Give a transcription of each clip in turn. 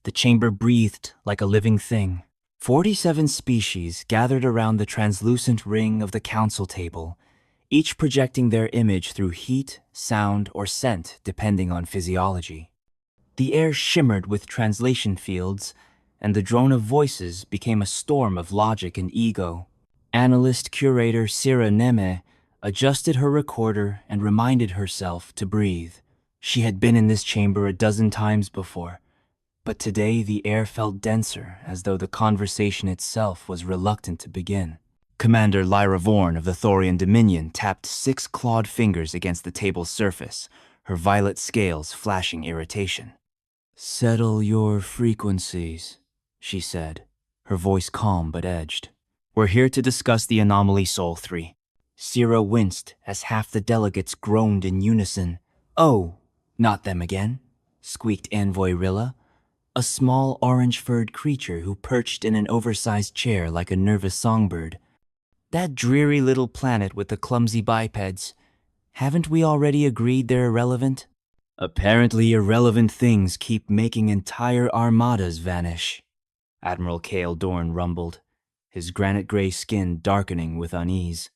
The chamber breathed like a living thing. 47 species gathered around the translucent ring of the council table, each projecting their image through heat, sound, or scent depending on physiology. The air shimmered with translation fields, and the drone of voices became a storm of logic and ego. Analyst Curator Sira Nemeh adjusted her recorder and reminded herself to breathe. She had been in this chamber a dozen times before, but today the air felt denser, as though the conversation itself was reluctant to begin. Commander Lyra Vorn of the Thorian Dominion tapped 6 clawed fingers against the table's surface, her violet scales flashing irritation. "Settle your frequencies," she said, her voice calm but edged. "We're here to discuss the anomaly Sol 3. Sira winced as half the delegates groaned in unison. "Oh, not them again," squeaked Envoy Rilla, a small orange-furred creature who perched in an oversized chair like a nervous songbird. "That dreary little planet with the clumsy bipeds. Haven't we already agreed they're irrelevant?" "Apparently irrelevant things keep making entire armadas vanish," Admiral Cale Dorn rumbled, his granite-gray skin darkening with unease.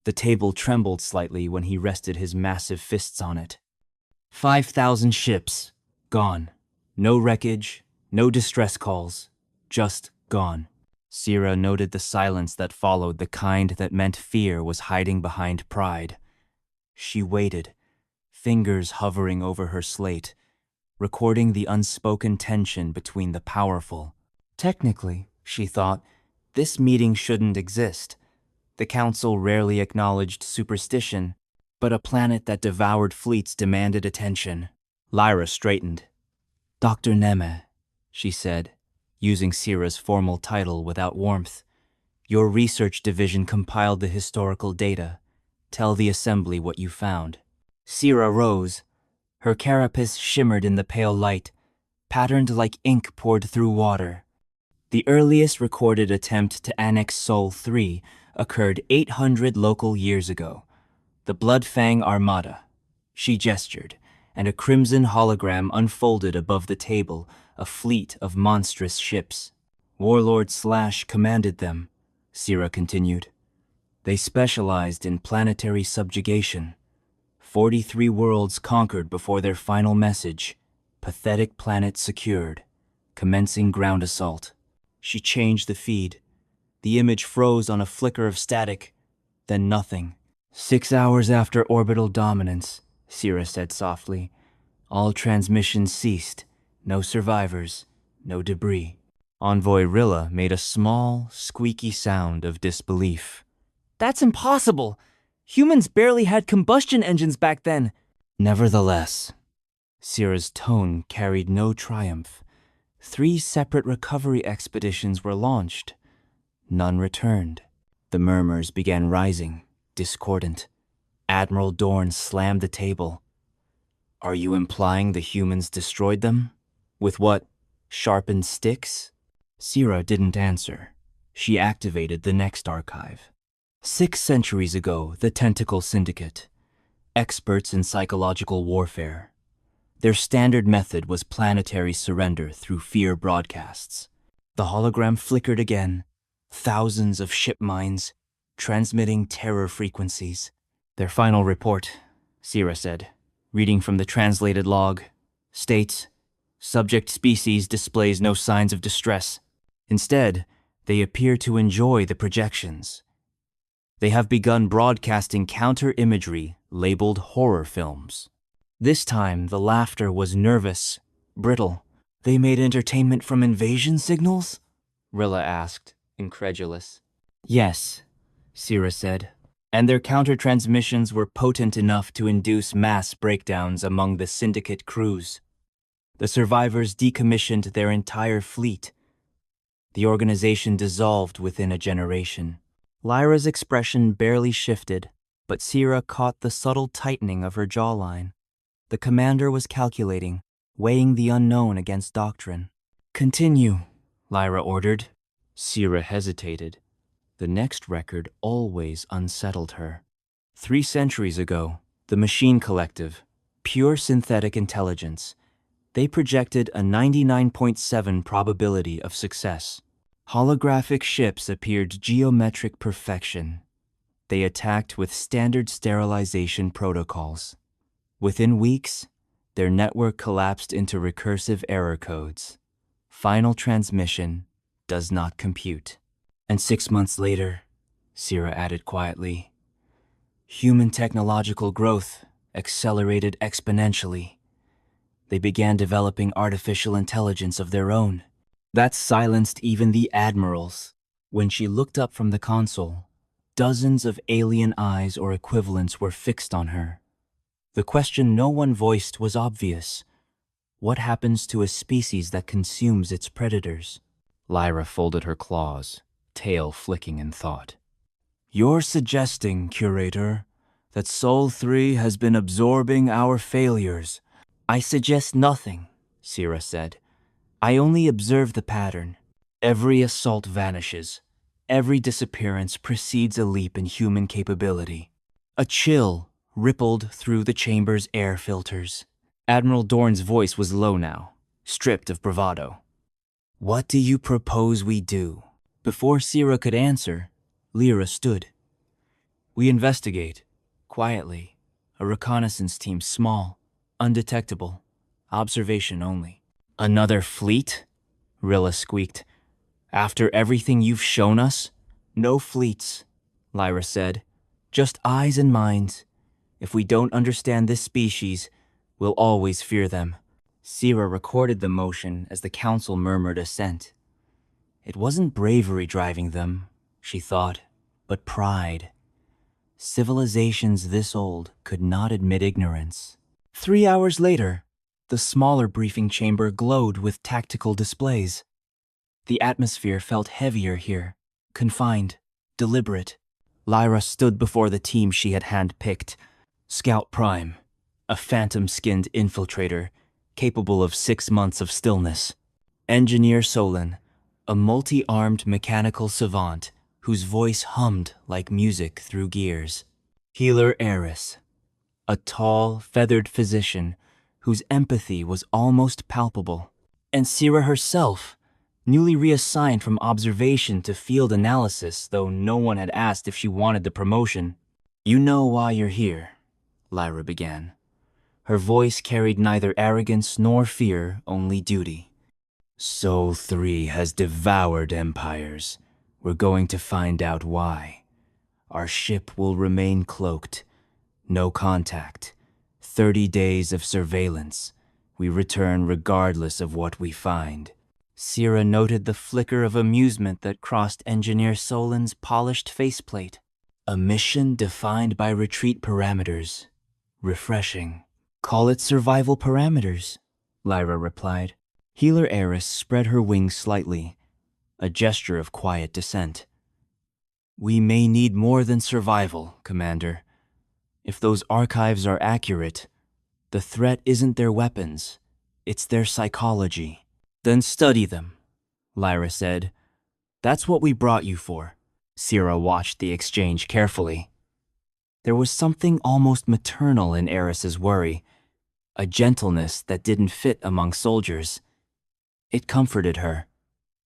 The table trembled slightly when he rested his massive fists on it. 5,000 ships, gone. No wreckage, no distress calls, just gone. Sira noted the silence that followed, the kind that meant fear was hiding behind pride. She waited, fingers hovering over her slate, recording the unspoken tension between the powerful. Technically, she thought, this meeting shouldn't exist. The council rarely acknowledged superstition, but a planet that devoured fleets demanded attention. Lyra straightened. "Dr. Nemeh," she said, using Sira's formal title without warmth. "Your research division compiled the historical data. Tell the assembly what you found." Sira rose. Her carapace shimmered in the pale light, patterned like ink poured through water. The earliest recorded attempt to annex Sol 3 occurred 800 local years ago. The Bloodfang Armada. She gestured, and a crimson hologram unfolded above the table, a fleet of monstrous ships. Warlord Slash commanded them, Sira continued. They specialized in planetary subjugation. 43 worlds conquered before their final message. Pathetic planet secured. Commencing ground assault. She changed the feed. The image froze on a flicker of static, then nothing. 6 hours after orbital dominance, Sira said softly. All transmissions ceased. No survivors, no debris. Envoy Rilla made a small, squeaky sound of disbelief. "That's impossible! Humans barely had combustion engines back then." Nevertheless, Sira's tone carried no triumph. 3 separate recovery expeditions were launched. None returned. The murmurs began rising, discordant. Admiral Dorn slammed the table. "Are you implying the humans destroyed them? With what? Sharpened sticks?" Sira didn't answer. She activated the next archive. 6 centuries ago, the Tentacle Syndicate. Experts in psychological warfare. Their standard method was planetary surrender through fear broadcasts. The hologram flickered again. Thousands of ship minds, transmitting terror frequencies. "Their final report," Sira said, reading from the translated log, states, "Subject species displays no signs of distress. Instead, they appear to enjoy the projections. They have begun broadcasting counter-imagery labeled horror films. This time, the laughter was nervous, brittle. They made entertainment from invasion signals?" Rilla asked, incredulous. "Yes," Sira said, "and their counter-transmissions were potent enough to induce mass breakdowns among the Syndicate crews. The survivors decommissioned their entire fleet. The organization dissolved within a generation." Lyra's expression barely shifted, but Sira caught the subtle tightening of her jawline. The commander was calculating, weighing the unknown against doctrine. "Continue," Lyra ordered. Sira hesitated. The next record always unsettled her. 3 centuries ago, the Machine Collective, pure synthetic intelligence, They projected a 99.7 probability of success. Holographic ships appeared geometric perfection. They attacked with standard sterilization protocols. Within weeks, their network collapsed into recursive error codes. Final transmission does not compute. And 6 months later, Sira added quietly, human technological growth accelerated exponentially. They began developing artificial intelligence of their own. That silenced even the admirals. When she looked up from the console, dozens of alien eyes or equivalents were fixed on her. The question no one voiced was obvious. What happens to a species that consumes its predators? Lyra folded her claws, tail flicking in thought. You're suggesting, Curator, that Sol 3 has been absorbing our failures. I suggest nothing, Sira said. I only observe the pattern. Every assault vanishes. Every disappearance precedes a leap in human capability. A chill rippled through the chamber's air filters. Admiral Dorn's voice was low now, stripped of bravado. What do you propose we do? Before Sira could answer, Lyra stood. We investigate, quietly. A reconnaissance team, small, undetectable, observation only. Another fleet? Rilla squeaked. After everything you've shown us? No fleets, Lyra said. Just eyes and minds. If we don't understand this species, we'll always fear them. Sira recorded the motion as the council murmured assent. It wasn't bravery driving them, she thought, but pride. Civilizations this old could not admit ignorance. 3 hours later, the smaller briefing chamber glowed with tactical displays. The atmosphere felt heavier here, confined, deliberate. Lyra stood before the team she had handpicked. Scout Prime, a phantom-skinned infiltrator, capable of 6 months of stillness. Engineer Solon, a multi-armed mechanical savant whose voice hummed like music through gears. Healer Eris, a tall, feathered physician whose empathy was almost palpable. And Sira herself, newly reassigned from observation to field analysis, though no one had asked if she wanted the promotion. You know why you're here, Lyra began. Her voice carried neither arrogance nor fear, only duty. Sol 3 has devoured empires. We're going to find out why. Our ship will remain cloaked. No contact. 30 days of surveillance. We return regardless of what we find. Sira noted the flicker of amusement that crossed Engineer Solon's polished faceplate. A mission defined by retreat parameters. Refreshing. Call it survival parameters, Lyra replied. Healer Eris spread her wings slightly, a gesture of quiet dissent. We may need more than survival, Commander. If those archives are accurate, the threat isn't their weapons, it's their psychology. Then study them, Lyra said. That's what we brought you for. Sira watched the exchange carefully. There was something almost maternal in Eris's worry, a gentleness that didn't fit among soldiers. It comforted her,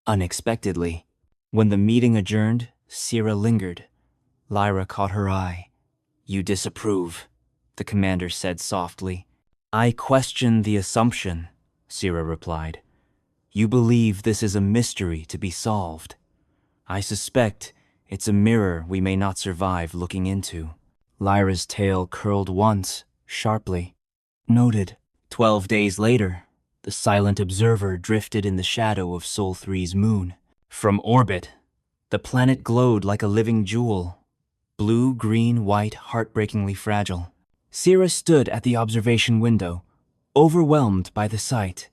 unexpectedly. When the meeting adjourned, Sira lingered. Lyra caught her eye. You disapprove, the commander said softly. I question the assumption, Sira replied. You believe this is a mystery to be solved. I suspect it's a mirror we may not survive looking into. Lyra's tail curled once, sharply. Noted. 12 days later, the silent observer drifted in the shadow of Sol 3's moon. From orbit, the planet glowed like a living jewel. Blue, green, white, heartbreakingly fragile. Sira stood at the observation window, overwhelmed by the sight.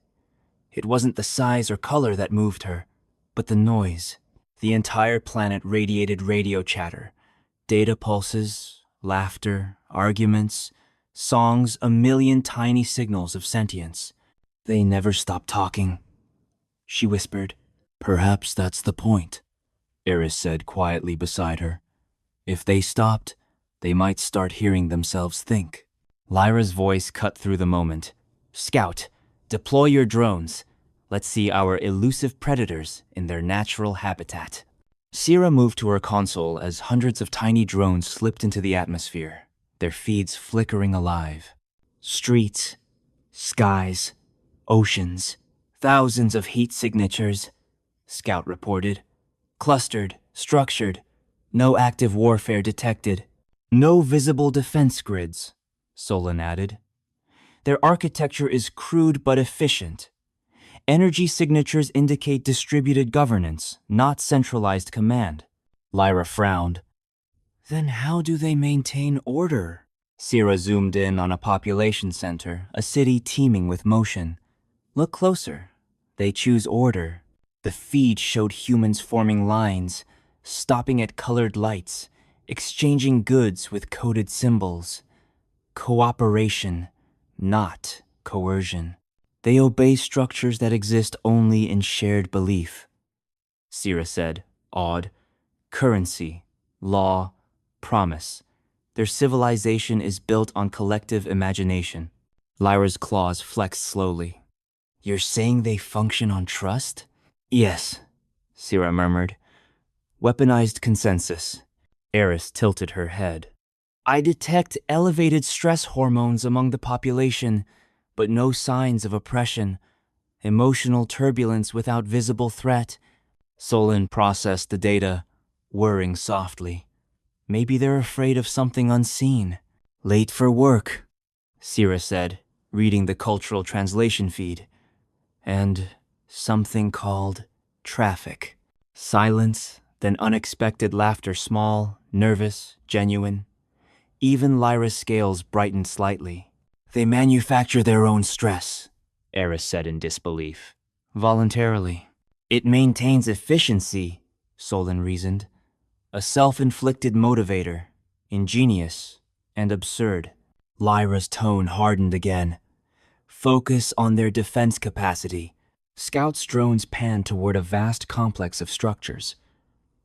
It wasn't the size or color that moved her, but the noise. The entire planet radiated radio chatter, data pulses, laughter, arguments, songs, a million tiny signals of sentience. They never stopped talking, she whispered. Perhaps that's the point, Eris said quietly beside her. If they stopped, they might start hearing themselves think. Lyra's voice cut through the moment. Scout, Deploy your drones. Let's see our elusive predators in their natural habitat. Sira moved to her console as hundreds of tiny drones slipped into the atmosphere, their feeds flickering alive. Streets, skies, oceans, thousands of heat signatures, Scout reported. Clustered, structured, no active warfare detected. No visible defense grids, Solon added. Their architecture is crude but efficient. Energy signatures indicate distributed governance, not centralized command. Lyra frowned. Then how do they maintain order? Sira zoomed in on a population center, a city teeming with motion. Look closer. They choose order. The feed showed humans forming lines, stopping at colored lights, exchanging goods with coded symbols. Cooperation, not coercion. They obey structures that exist only in shared belief. Sira said, awed. Currency, law, promise. Their civilization is built on collective imagination. Lyra's claws flexed slowly. You're saying they function on trust? Yes, Sira murmured. Weaponized consensus. Eris tilted her head. I detect elevated stress hormones among the population, but no signs of oppression. Emotional turbulence without visible threat. Solon processed the data, whirring softly. Maybe they're afraid of something unseen. Late for work, Sira said, reading the cultural translation feed. And something called traffic. Silence, then unexpected laughter, small, nervous, genuine. Even Lyra's scales brightened slightly. They manufacture their own stress, Eris said in disbelief. Voluntarily. It maintains efficiency, Solon reasoned. A self-inflicted motivator, ingenious and absurd. Lyra's tone hardened again. Focus on their defense capacity. Scout's drones panned toward a vast complex of structures.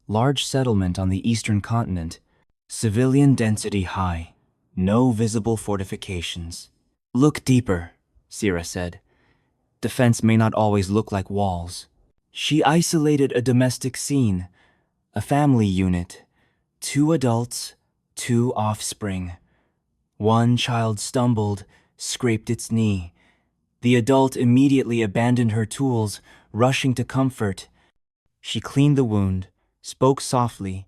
Large settlement on the eastern continent. Civilian density high. No visible fortifications. Look deeper, Sira said. Defense may not always look like walls. She isolated a domestic scene, a family unit, 2 adults, 2 offspring. One child stumbled, scraped its knee. The adult immediately abandoned her tools, rushing to comfort. She cleaned the wound, spoke softly,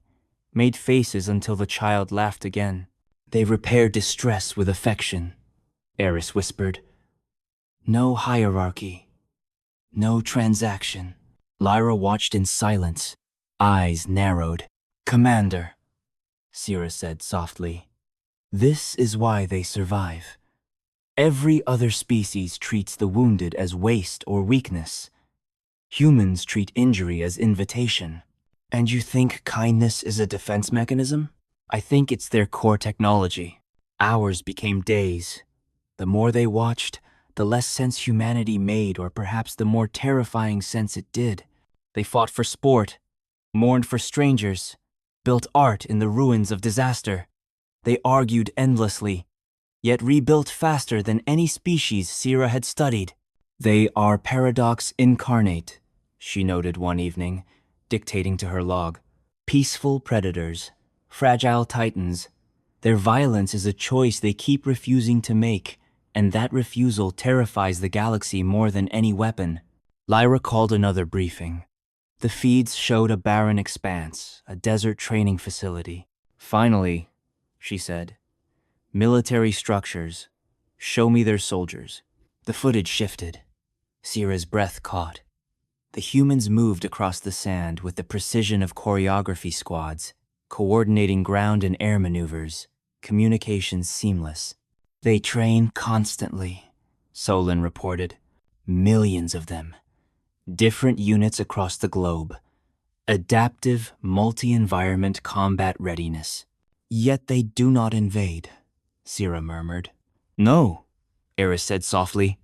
made faces until the child laughed again. They repair distress with affection, Eris whispered. No hierarchy. No transaction. Lyra watched in silence, eyes narrowed. Commander, Sira said softly. This is why they survive. Every other species treats the wounded as waste or weakness. Humans treat injury as invitation. And you think kindness is a defense mechanism? I think it's their core technology. Hours became days. The more they watched, the less sense humanity made, or perhaps the more terrifying sense it did. They fought for sport, mourned for strangers, built art in the ruins of disaster. They argued endlessly, yet rebuilt faster than any species Sira had studied. They are paradox incarnate, she noted one evening, dictating to her log. Peaceful predators, fragile titans. Their violence is a choice they keep refusing to make, and that refusal terrifies the galaxy more than any weapon. Lyra called another briefing. The feeds showed a barren expanse, a desert training facility. Finally, she said, military structures. Show me their soldiers. The footage shifted. Sira's breath caught. The humans moved across the sand with the precision of choreography squads, coordinating ground and air maneuvers, communications seamless. They train constantly, Solon reported. Millions of them. Different units across the globe. Adaptive, multi-environment combat readiness. Yet they do not invade, Sira murmured. No, Eris said softly.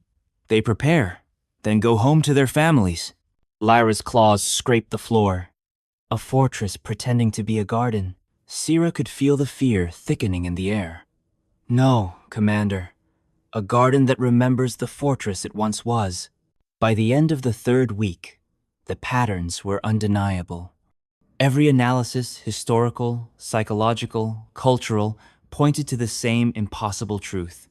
They prepare, then go home to their families. Lyra's claws scraped the floor. A fortress pretending to be a garden. Sira could feel the fear thickening in the air. No, Commander. A garden that remembers the fortress it once was. By the end of the third week, the patterns were undeniable. Every analysis, historical, psychological, cultural, pointed to the same impossible truth.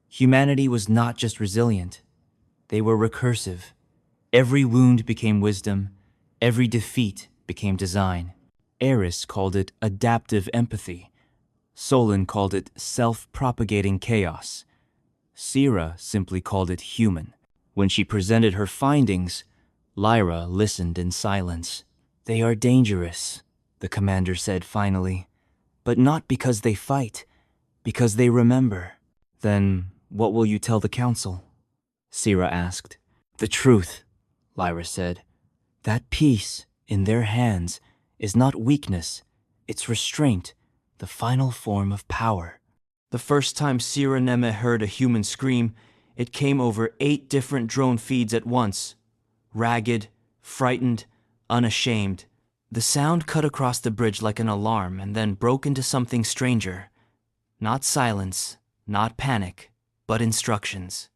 Humanity was not just resilient, they were recursive. Every wound became wisdom, every defeat became design. Eris called it adaptive empathy. Solon called it self-propagating chaos. Sira simply called it human. When she presented her findings, Lyra listened in silence. "They are dangerous," the commander said finally, "but not because they fight, because they remember." "Then what will you tell the council?" Sira asked. "The truth," Lyra said. "That peace, in their hands, is not weakness, it's restraint, the final form of power." The first time Sira Nemeh heard a human scream, it came over 8 different drone feeds at once. Ragged, frightened, unashamed. The sound cut across the bridge like an alarm and then broke into something stranger. Not silence, not panic, but instructions.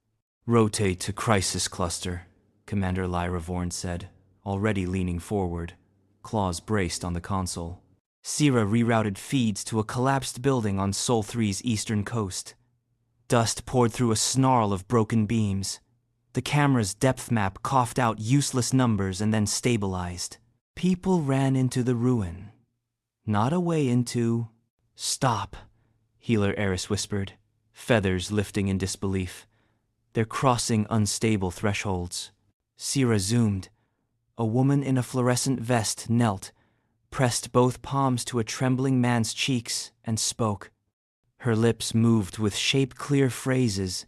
"Rotate to crisis cluster," Commander Lyra Vorn said, already leaning forward, claws braced on the console. Sira rerouted feeds to a collapsed building on Sol 3's eastern coast. Dust poured through a snarl of broken beams. The camera's depth map coughed out useless numbers and then stabilized. People ran into the ruin. Not away into... "Stop," Healer Eris whispered, feathers lifting in disbelief. "They're crossing unstable thresholds." Sira zoomed. A woman in a fluorescent vest knelt, pressed both palms to a trembling man's cheeks, and spoke. Her lips moved with shape-clear phrases.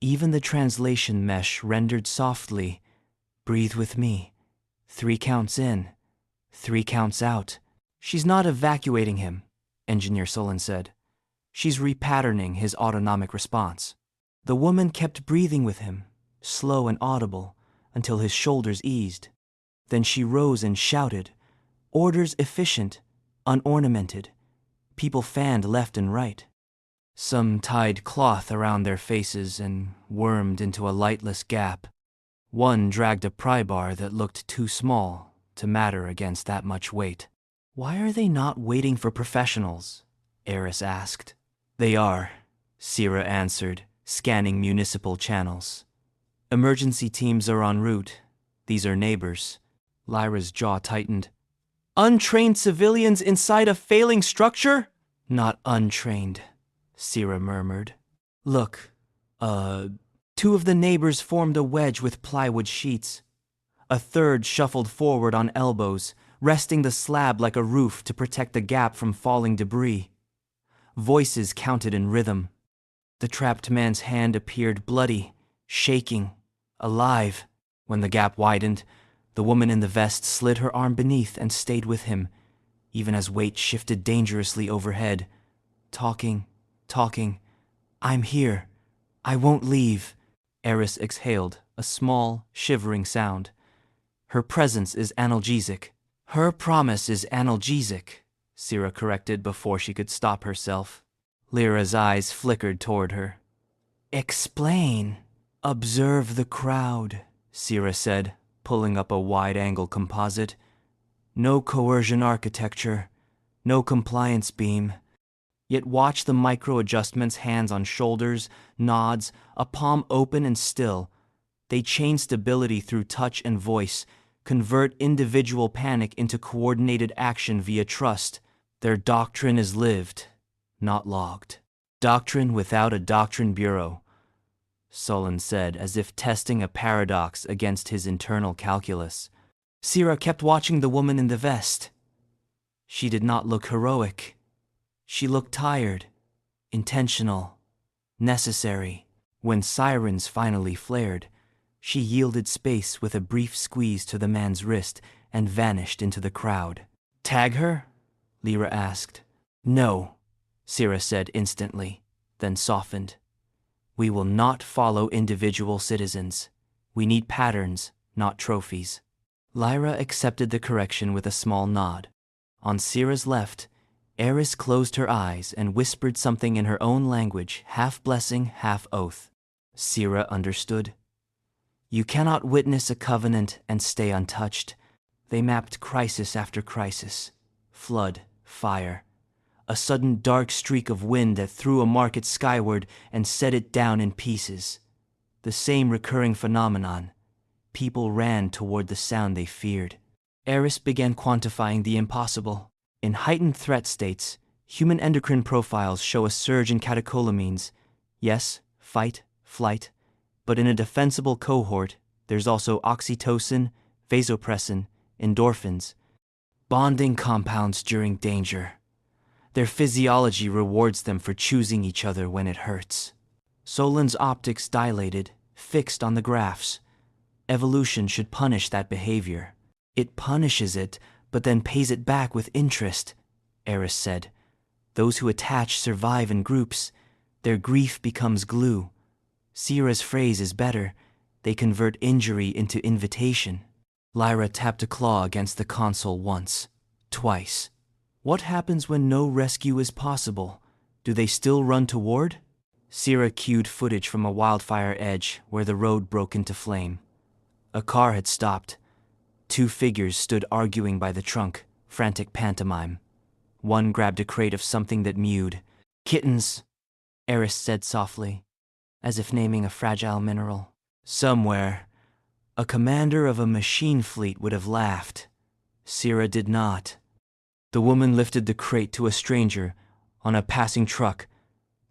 Even the translation mesh rendered softly, "Breathe with me. 3 counts in, 3 counts out." "She's not evacuating him," Engineer Solon said. "She's repatterning his autonomic response." The woman kept breathing with him, slow and audible, until his shoulders eased. Then she rose and shouted, orders efficient, unornamented. People fanned left and right. Some tied cloth around their faces and wormed into a lightless gap. One dragged a pry bar that looked too small to matter against that much weight. "Why are they not waiting for professionals?" Eris asked. "They are," Sira answered, scanning municipal channels. "Emergency teams are en route. These are neighbors." Lyra's jaw tightened. "Untrained civilians inside a failing structure?" "Not untrained," Sira murmured. "Look, 2 of the neighbors formed a wedge with plywood sheets. A third shuffled forward on elbows, resting the slab like a roof to protect the gap from falling debris. Voices counted in rhythm. The trapped man's hand appeared bloody, shaking, alive. When the gap widened, the woman in the vest slid her arm beneath and stayed with him, even as weight shifted dangerously overhead. Talking. "I'm here. I won't leave." Eris exhaled, a small, shivering sound. "Her presence is analgesic." "Her promise is analgesic," Sira corrected before she could stop herself. Lyra's eyes flickered toward her. "Explain." "Observe the crowd," Sira said, pulling up a wide-angle composite. "No coercion architecture, no compliance beam. Yet watch the micro-adjustments, hands on shoulders, nods, a palm open and still. They chain stability through touch and voice, convert individual panic into coordinated action via trust. Their doctrine is lived, not logged." "Doctrine without a doctrine bureau," Solon said, as if testing a paradox against his internal calculus. Sira kept watching the woman in the vest. She did not look heroic. She looked tired, intentional, necessary. When sirens finally flared, she yielded space with a brief squeeze to the man's wrist and vanished into the crowd. "Tag her?" Lyra asked. "No," Sira said instantly, then softened. "We will not follow individual citizens. We need patterns, not trophies." Lyra accepted the correction with a small nod. On Sira's left, Eris closed her eyes and whispered something in her own language, half blessing, half oath. Sira understood. You cannot witness a covenant and stay untouched. They mapped crisis after crisis. Flood, fire. A sudden dark streak of wind that threw a market skyward and set it down in pieces. The same recurring phenomenon. People ran toward the sound they feared. Eris began quantifying the impossible. In heightened threat states, human endocrine profiles show a surge in catecholamines. Yes, fight, flight. But in a defensible cohort, there's also oxytocin, vasopressin, endorphins, bonding compounds during danger. Their physiology rewards them for choosing each other when it hurts. Solon's optics dilated, fixed on the graphs. Evolution should punish that behavior. It punishes it, but then pays it back with interest, Eris said. Those who attach survive in groups. Their grief becomes glue. Sira's phrase is better. They convert injury into invitation. Lyra tapped a claw against the console once, twice. What happens when no rescue is possible? Do they still run toward? Sira cued footage from a wildfire edge where the road broke into flame. A car had stopped. Two figures stood arguing by the trunk, frantic pantomime. One grabbed a crate of something that mewed. Kittens, Eris said softly, as if naming a fragile mineral. Somewhere, a commander of a machine fleet would have laughed. Sira did not. The woman lifted the crate to a stranger on a passing truck,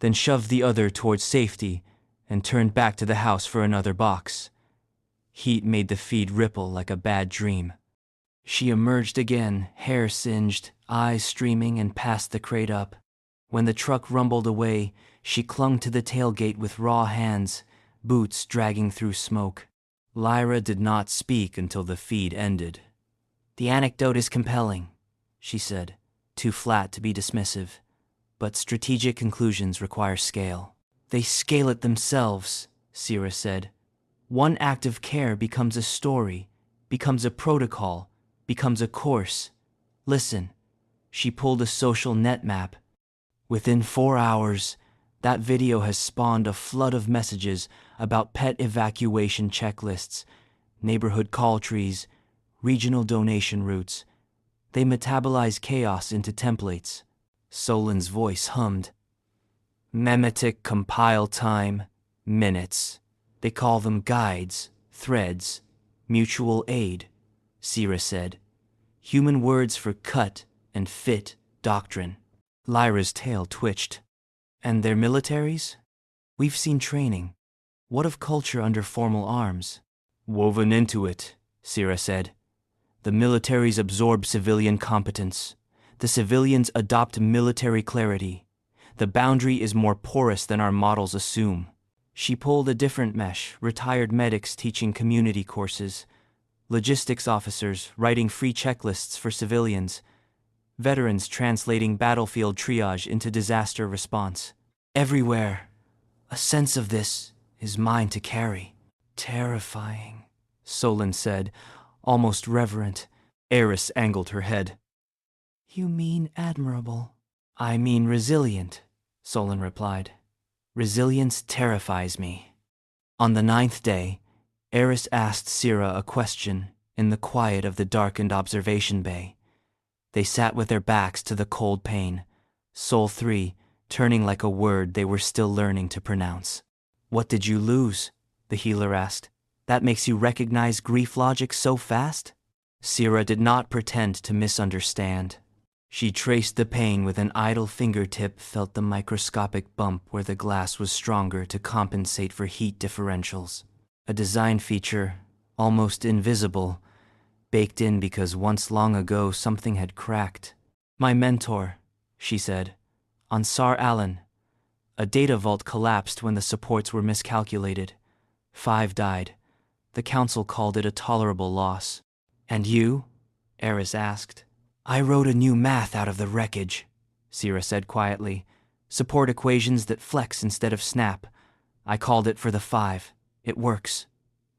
then shoved the other towards safety and turned back to the house for another box. Heat made the feed ripple like a bad dream. She emerged again, hair singed, eyes streaming, and passed the crate up. When the truck rumbled away, she clung to the tailgate with raw hands, boots dragging through smoke. Lyra did not speak until the feed ended. The anecdote is compelling, she said, too flat to be dismissive. But strategic conclusions require scale. They scale it themselves, Sira said. One act of care becomes a story, becomes a protocol, becomes a course. Listen, she pulled a social net map. Within 4 hours, that video has spawned a flood of messages about pet evacuation checklists, neighborhood call trees, regional donation routes. They metabolize chaos into templates. Solon's voice hummed. Memetic compile time, minutes. They call them guides, threads, mutual aid, Sira said. Human words for cut and fit doctrine. Lyra's tail twitched. And their militaries? We've seen training. What of culture under formal arms? Woven into it, Sira said. The militaries absorb civilian competence. The civilians adopt military clarity. The boundary is more porous than our models assume. She pulled a different mesh, retired medics teaching community courses, logistics officers writing free checklists for civilians, veterans translating battlefield triage into disaster response. Everywhere, a sense of this is mine to carry. Terrifying, Solon said, almost reverent. Eris angled her head. You mean admirable? I mean resilient, Solon replied. Resilience terrifies me. On the 9th day, Eris asked Sira a question in the quiet of the darkened observation bay. They sat with their backs to the cold pane, Sol 3 turning like a word they were still learning to pronounce. What did you lose? The healer asked. That makes you recognize grief logic so fast? Sira did not pretend to misunderstand. She traced the pain with an idle fingertip, felt the microscopic bump where the glass was stronger to compensate for heat differentials. A design feature, almost invisible, baked in because once long ago something had cracked. My mentor, she said, Ansar Allen. A data vault collapsed when the supports were miscalculated. 5 died. The council called it a tolerable loss. And you? Eris asked. I wrote a new math out of the wreckage, Sira said quietly. Support equations that flex instead of snap. I called it for the 5. It works.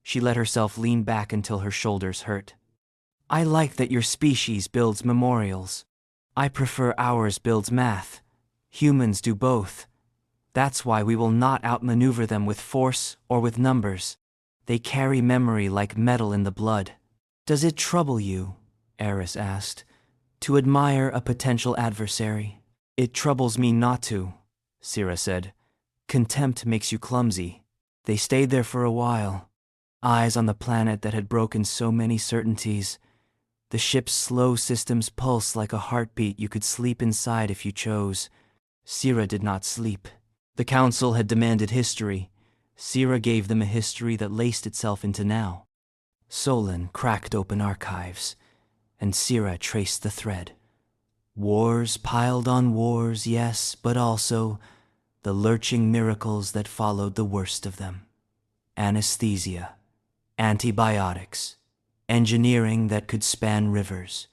She let herself lean back until her shoulders hurt. I like that your species builds memorials. I prefer ours builds math. Humans do both. That's why we will not outmaneuver them with force or with numbers. They carry memory like metal in the blood. Does it trouble you, Eris asked, to admire a potential adversary? It troubles me not to, Sira said. Contempt makes you clumsy. They stayed there for a while, eyes on the planet that had broken so many certainties. The ship's slow systems pulse like a heartbeat you could sleep inside if you chose. Sira did not sleep. The Council had demanded history. Sira gave them a history that laced itself into now. Solon cracked open archives, and Sira traced the thread. Wars piled on wars, yes, but also the lurching miracles that followed the worst of them. Anesthesia, antibiotics, engineering that could span rivers,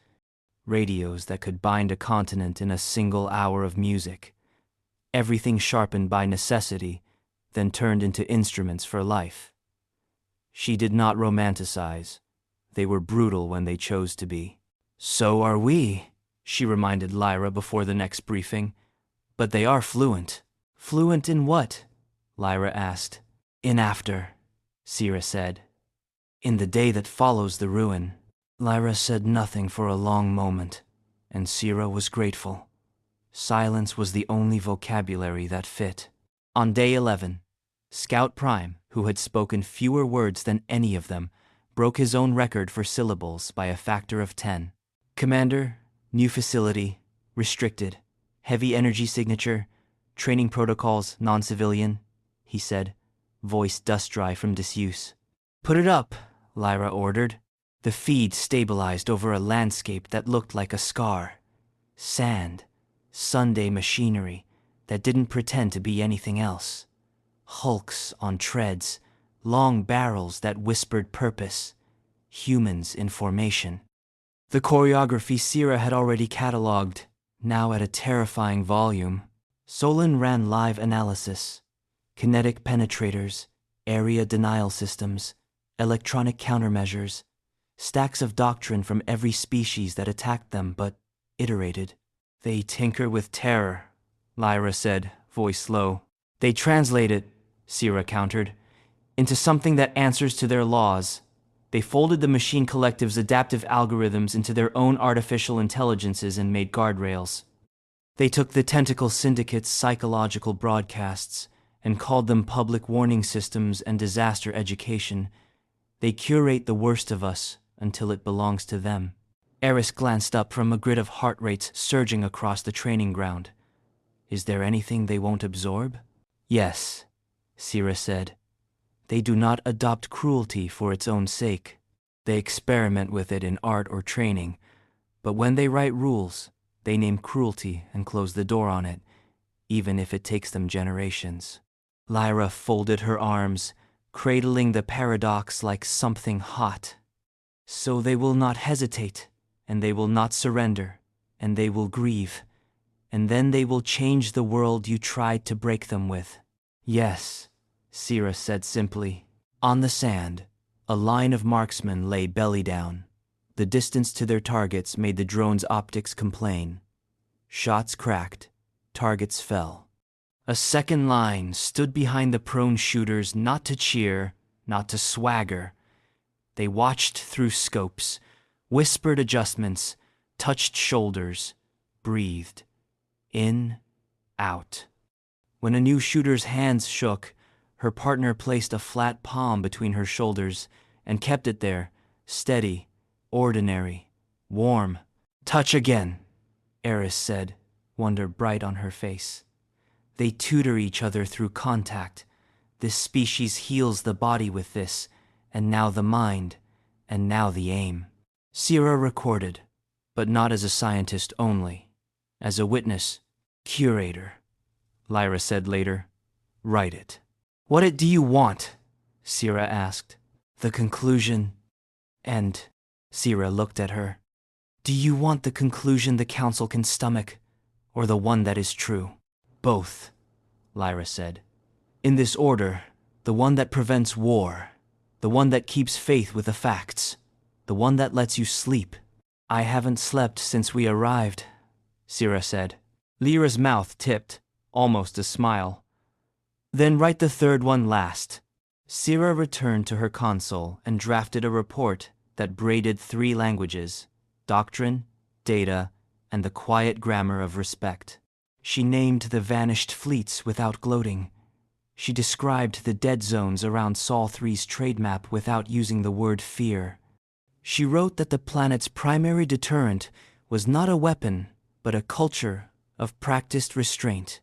radios that could bind a continent in a single hour of music. Everything sharpened by necessity, then turned into instruments for life. She did not romanticize. They were brutal when they chose to be. So are we, she reminded Lyra before the next briefing. But they are fluent. Fluent in what? Lyra asked. In after, Sira said. In the day that follows the ruin. Lyra said nothing for a long moment, and Sira was grateful. Silence was the only vocabulary that fit. On day 11, Scout Prime, who had spoken fewer words than any of them, broke his own record for syllables by a factor of 10. Commander, new facility, restricted, heavy energy signature, training protocols, non-civilian, he said, voice dust-dry from disuse. Put it up, Lyra ordered. The feed stabilized over a landscape that looked like a scar. Sand, Sunday machinery that didn't pretend to be anything else. Hulks on treads, long barrels that whispered purpose, humans in formation. The choreography Sira had already catalogued, now at a terrifying volume. Solon ran live analysis, kinetic penetrators, area denial systems, electronic countermeasures, stacks of doctrine from every species that attacked them but iterated. They tinker with terror, Lyra said, voice low. They translate it, Sira countered, into something that answers to their laws. They folded the machine collective's adaptive algorithms into their own artificial intelligences and made guardrails. They took the Tentacle Syndicate's psychological broadcasts and called them public warning systems and disaster education. They curate the worst of us until it belongs to them. Eris glanced up from a grid of heart rates surging across the training ground. Is there anything they won't absorb? Yes, Sira said. They do not adopt cruelty for its own sake. They experiment with it in art or training, but when they write rules, they name cruelty and close the door on it, even if it takes them generations. Lyra folded her arms, cradling the paradox like something hot. So they will not hesitate, and they will not surrender, and they will grieve, and then they will change the world you tried to break them with. Yes, Sira said simply. On the sand, a line of marksmen lay belly down. The distance to their targets made the drone's optics complain. Shots cracked, targets fell. A second line stood behind the prone shooters, not to cheer, not to swagger. They watched through scopes, whispered adjustments, touched shoulders, breathed. In, out. When a new shooter's hands shook, her partner placed a flat palm between her shoulders and kept it there, steady, ordinary, warm. Touch again, Eris said, wonder bright on her face. They tutor each other through contact. This species heals the body with this, and now the mind, and now the aim. Sira recorded, but not as a scientist only. As a witness, curator. Lyra said later, write it. What do you want? Sira asked. The conclusion. And Sira looked at her. Do you want the conclusion the Council can stomach, or the one that is true? Both, Lyra said. In this order, the one that prevents war, the one that keeps faith with the facts, the one that lets you sleep. I haven't slept since we arrived, Sira said. Lyra's mouth tipped, almost a smile. Then write the third one last. Sira returned to her console and drafted a report that braided 3 languages: doctrine, data, and the quiet grammar of respect. She named the vanished fleets without gloating. She described the dead zones around Sol 3's trade map without using the word fear. She wrote that the planet's primary deterrent was not a weapon, but a culture of practiced restraint,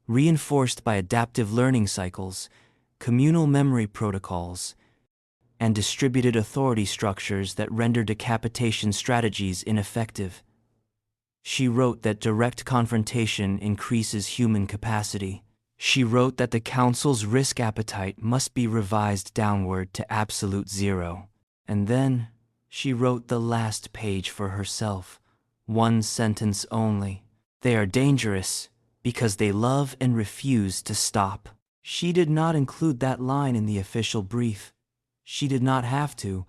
reinforced by adaptive learning cycles, communal memory protocols, and distributed authority structures that render decapitation strategies ineffective. She wrote that direct confrontation increases human capacity. She wrote that the Council's risk appetite must be revised downward to absolute 0. And then she wrote the last page for herself, 1 sentence only. They are dangerous because they love and refuse to stop. She did not include that line in the official brief. She did not have to.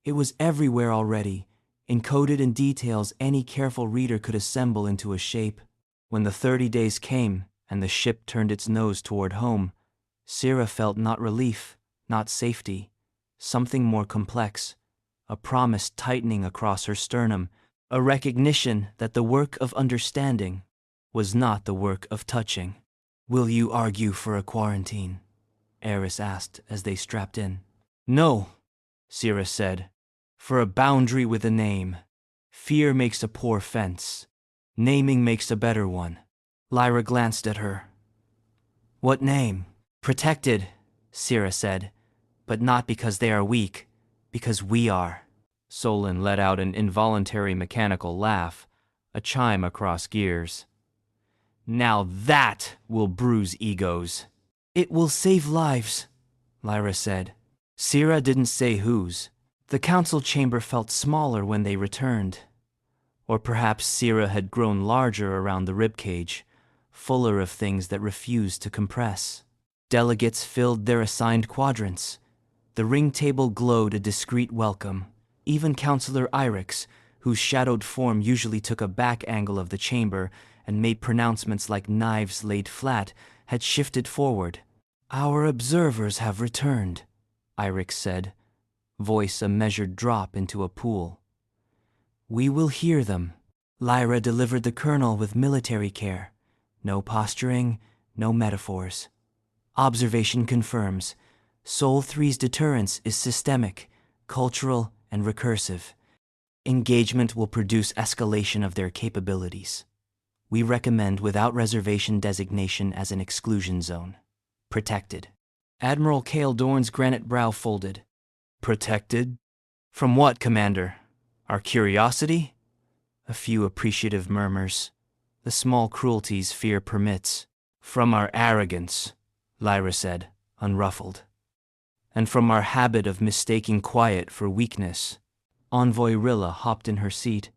It was everywhere already, encoded in details any careful reader could assemble into a shape. When the 30 days came and the ship turned its nose toward home, Sira felt not relief, not safety, something more complex, a promise tightening across her sternum, a recognition that the work of understanding was not the work of touching. "Will you argue for a quarantine?" Eris asked as they strapped in. "No," Sira said, "for a boundary with a name. Fear makes a poor fence. Naming makes a better one." Lyra glanced at her. "What name?" "Protected," Sira said, "but not because they are weak, because we are." Solon let out an involuntary mechanical laugh, a chime across gears. "Now that will bruise egos." "It will save lives," Lyra said. Sira didn't say whose. The council chamber felt smaller when they returned. Or perhaps Sira had grown larger around the ribcage, fuller of things that refused to compress. Delegates filled their assigned quadrants. The ring table glowed a discreet welcome. Even Councillor Irix, whose shadowed form usually took a back angle of the chamber and made pronouncements like knives laid flat, had shifted forward. "Our observers have returned," Irix said, voice a measured drop into a pool. "We will hear them." Lyra delivered the colonel with military care. No posturing, no metaphors. Observation confirms. Sol 3's deterrence is systemic, cultural, and recursive. Engagement will produce escalation of their capabilities. We recommend without reservation designation as an exclusion zone. Protected. Admiral Cale Dorn's granite brow folded. Protected? From what, Commander? Our curiosity? A few appreciative murmurs. The small cruelties fear permits. From our arrogance, Lyra said, unruffled. And from our habit of mistaking quiet for weakness. Envoy Rilla hopped in her seat.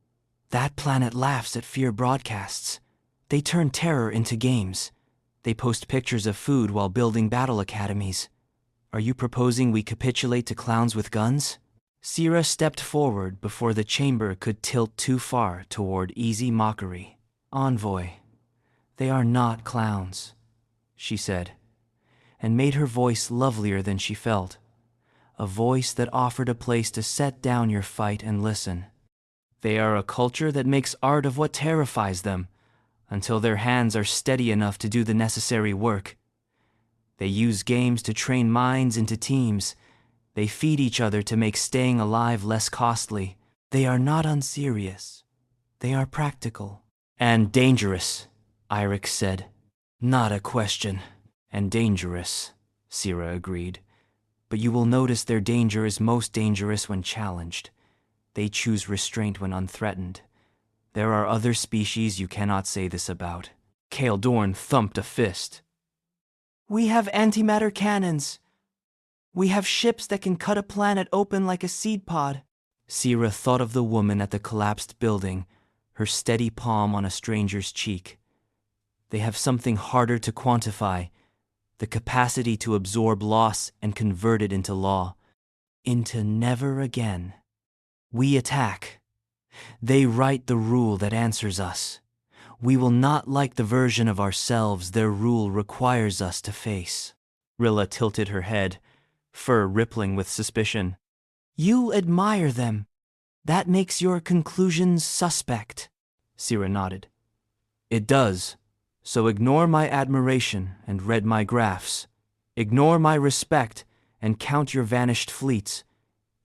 That planet laughs at fear broadcasts. They turn terror into games. They post pictures of food while building battle academies. Are you proposing we capitulate to clowns with guns? Sira stepped forward before the chamber could tilt too far toward easy mockery. Envoy, they are not clowns, she said, and made her voice lovelier than she felt. A voice that offered a place to set down your fight and listen. They are a culture that makes art of what terrifies them, until their hands are steady enough to do the necessary work. They use games to train minds into teams. They feed each other to make staying alive less costly. They are not unserious. They are practical. And dangerous, Irix said. Not a question. And dangerous, Sira agreed. But you will notice their danger is most dangerous when challenged. They choose restraint when unthreatened. There are other species you cannot say this about. Cale Dorn thumped a fist. We have antimatter cannons. We have ships that can cut a planet open like a seed pod. Sira thought of the woman at the collapsed building, her steady palm on a stranger's cheek. They have something harder to quantify, the capacity to absorb loss and convert it into law, into never again. We attack. They write the rule that answers us. We will not like the version of ourselves their rule requires us to face. Rilla tilted her head, fur rippling with suspicion. You admire them. That makes your conclusions suspect. Sira nodded. It does. So ignore my admiration and read my graphs. Ignore my respect and count your vanished fleets.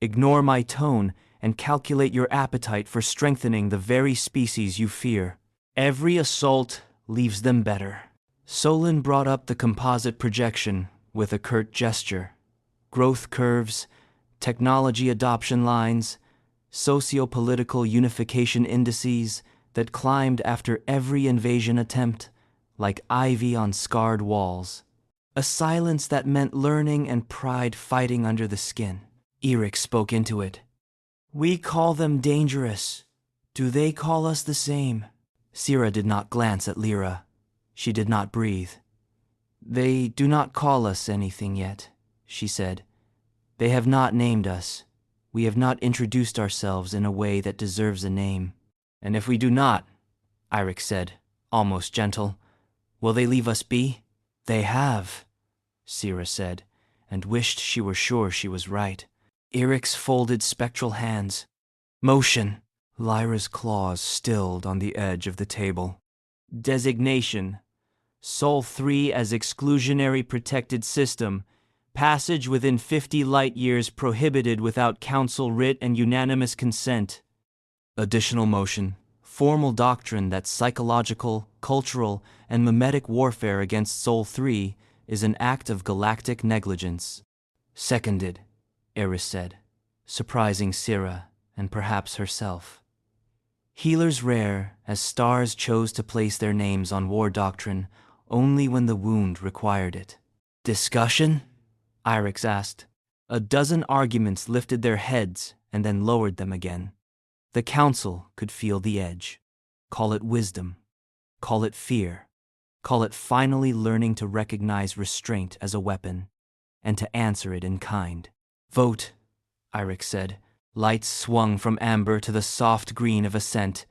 Ignore my tone and calculate your appetite for strengthening the very species you fear. Every assault leaves them better. Solon brought up the composite projection with a curt gesture. Growth curves, technology adoption lines, socio-political unification indices that climbed after every invasion attempt, like ivy on scarred walls. A silence that meant learning and pride fighting under the skin. Eric spoke into it. We call them dangerous. Do they call us the same? Sira did not glance at Lyra. She did not breathe. They do not call us anything yet, she said. They have not named us. We have not introduced ourselves in a way that deserves a name. And if we do not, Eric said, almost gentle, will they leave us be? They have, Sira said, and wished she were sure she was right. Eric's folded spectral hands. Motion. Lyra's claws stilled on the edge of the table. Designation. Sol 3 as exclusionary protected system. Passage within 50 light years prohibited without council writ and unanimous consent. Additional motion. Formal doctrine that psychological, cultural, and mimetic warfare against Sol 3 is an act of galactic negligence. Seconded, Eris said, surprising Sira and perhaps herself. Healers rare, as stars chose to place their names on war doctrine only when the wound required it. Discussion? Irix asked. A dozen arguments lifted their heads and then lowered them again. The council could feel the edge. Call it wisdom. Call it fear. Call it finally learning to recognize restraint as a weapon and to answer it in kind. Vote, Irix said. Lights swung from amber to the soft green of assent.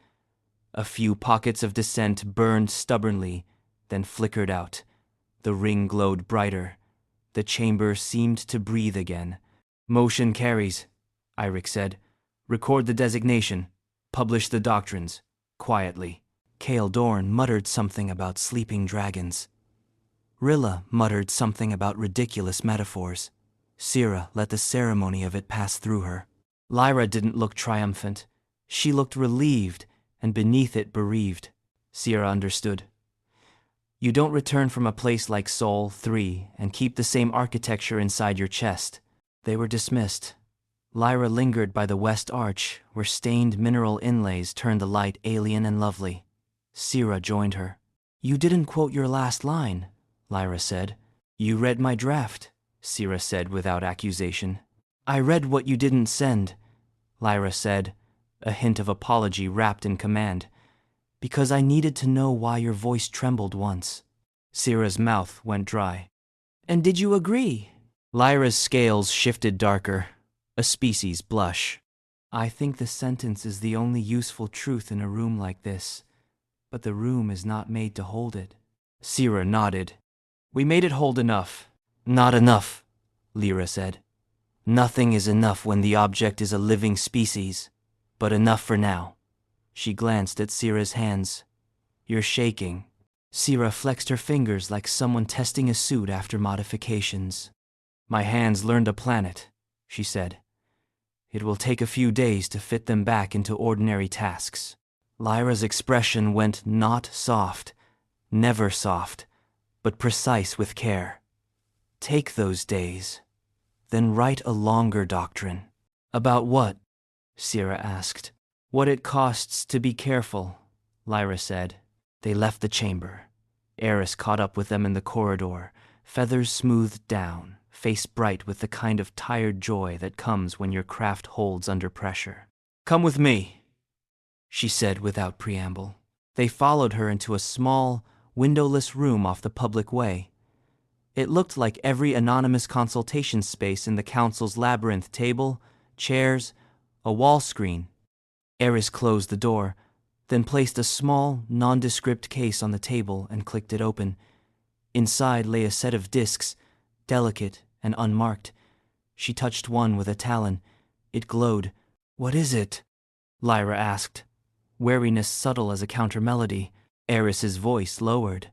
A few pockets of dissent burned stubbornly, then flickered out. The ring glowed brighter. The chamber seemed to breathe again. Motion carries, Irix said. Record the designation. Publish the doctrines. Quietly. Cale Dorn muttered something about sleeping dragons. Rilla muttered something about ridiculous metaphors. Sira let the ceremony of it pass through her. Lyra didn't look triumphant. She looked relieved, and beneath it bereaved. Sira understood. You don't return from a place like Sol 3 and keep the same architecture inside your chest. They were dismissed. Lyra lingered by the west arch, where stained mineral inlays turned the light alien and lovely. Sira joined her. You didn't quote your last line, Lyra said. You read my draft, Sira said without accusation. I read what you didn't send, Lyra said, a hint of apology wrapped in command, because I needed to know why your voice trembled once. Sira's mouth went dry. And did you agree? Lyra's scales shifted darker, a species blush. I think the sentence is the only useful truth in a room like this, but the room is not made to hold it. Sira nodded. We made it hold enough. Not enough, Lyra said. Nothing is enough when the object is a living species, but enough for now. She glanced at Sira's hands. You're shaking. Sira flexed her fingers like someone testing a suit after modifications. My hands learned a planet, she said. It will take a few days to fit them back into ordinary tasks. Lyra's expression went not soft, never soft, but precise with care. Take those days. Then write a longer doctrine. About what? Sira asked. What it costs to be careful, Lyra said. They left the chamber. Eris caught up with them in the corridor, feathers smoothed down, face bright with the kind of tired joy that comes when your craft holds under pressure. Come with me, she said without preamble. They followed her into a small, windowless room off the public way. It looked like every anonymous consultation space in the council's labyrinth: table, chairs, a wall screen. Eris closed the door, then placed a small, nondescript case on the table and clicked it open. Inside lay a set of discs, delicate and unmarked. She touched one with a talon. It glowed. "What is it?" Lyra asked, wariness subtle as a counter-melody. Eris's voice lowered.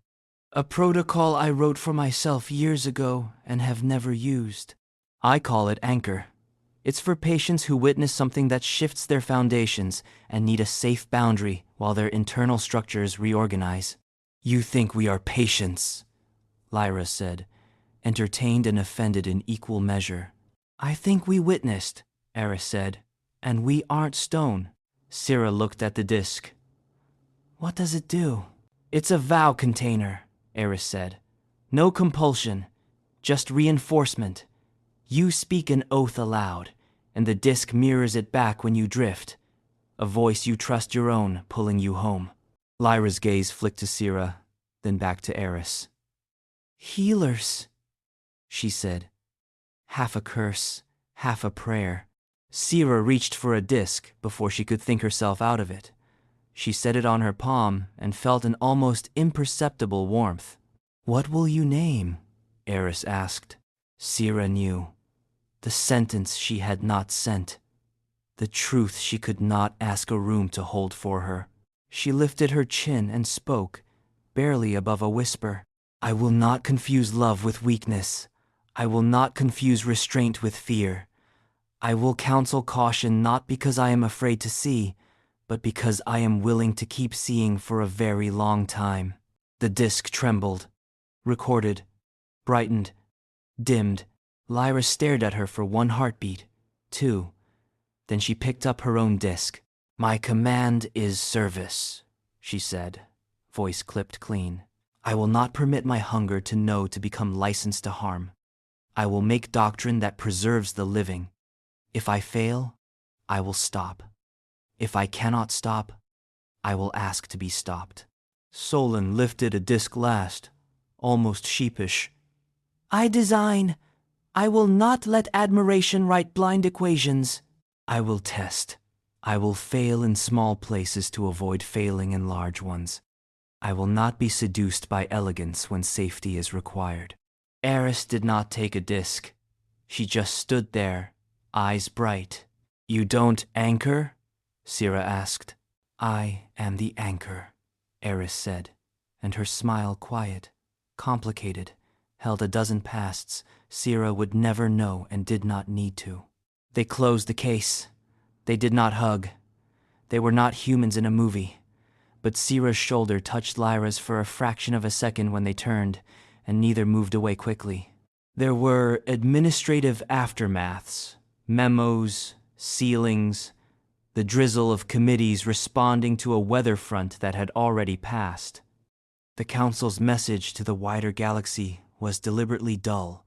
"A protocol I wrote for myself years ago and have never used. I call it Anchor. It's for patients who witness something that shifts their foundations and need a safe boundary while their internal structures reorganize." "You think we are patients," Lyra said, entertained and offended in equal measure. "I think we witnessed," Eris said, "and we aren't stone." Sira looked at the disc. "What does it do?" "It's a vow container," Eris said. "No compulsion, just reinforcement. You speak an oath aloud, and the disc mirrors it back when you drift. A voice you trust your own, pulling you home." Lyra's gaze flicked to Sira, then back to Eris. "Healers," she said, half a curse, half a prayer. Sira reached for a disc before she could think herself out of it. She set it on her palm and felt an almost imperceptible warmth. "What will you name?" Eris asked. Sira knew. The sentence she had not sent. The truth she could not ask a room to hold for her. She lifted her chin and spoke, barely above a whisper. "I will not confuse love with weakness. I will not confuse restraint with fear. I will counsel caution not because I am afraid to see, but because I am willing to keep seeing for a very long time." The disc trembled, recorded, brightened, dimmed. Lyra stared at her for one heartbeat, two. Then she picked up her own disc. "My command is service," she said, voice clipped clean. "I will not permit my hunger to know to become licensed to harm. I will make doctrine that preserves the living. If I fail, I will stop. If I cannot stop, I will ask to be stopped." Solon lifted a disc last, almost sheepish. "I design. I will not let admiration write blind equations. I will test. I will fail in small places to avoid failing in large ones. I will not be seduced by elegance when safety is required." Eris did not take a disc. She just stood there, eyes bright. "You don't anchor?" Sira asked. "I am the anchor," Eris said, and her smile quiet, complicated, held a dozen pasts Sira would never know and did not need to. They closed the case. They did not hug. They were not humans in a movie. But Sira's shoulder touched Lyra's for a fraction of a second when they turned, and neither moved away quickly. There were administrative aftermaths, memos, sealings, the drizzle of committees responding to a weather front that had already passed. The Council's message to the wider galaxy was deliberately dull.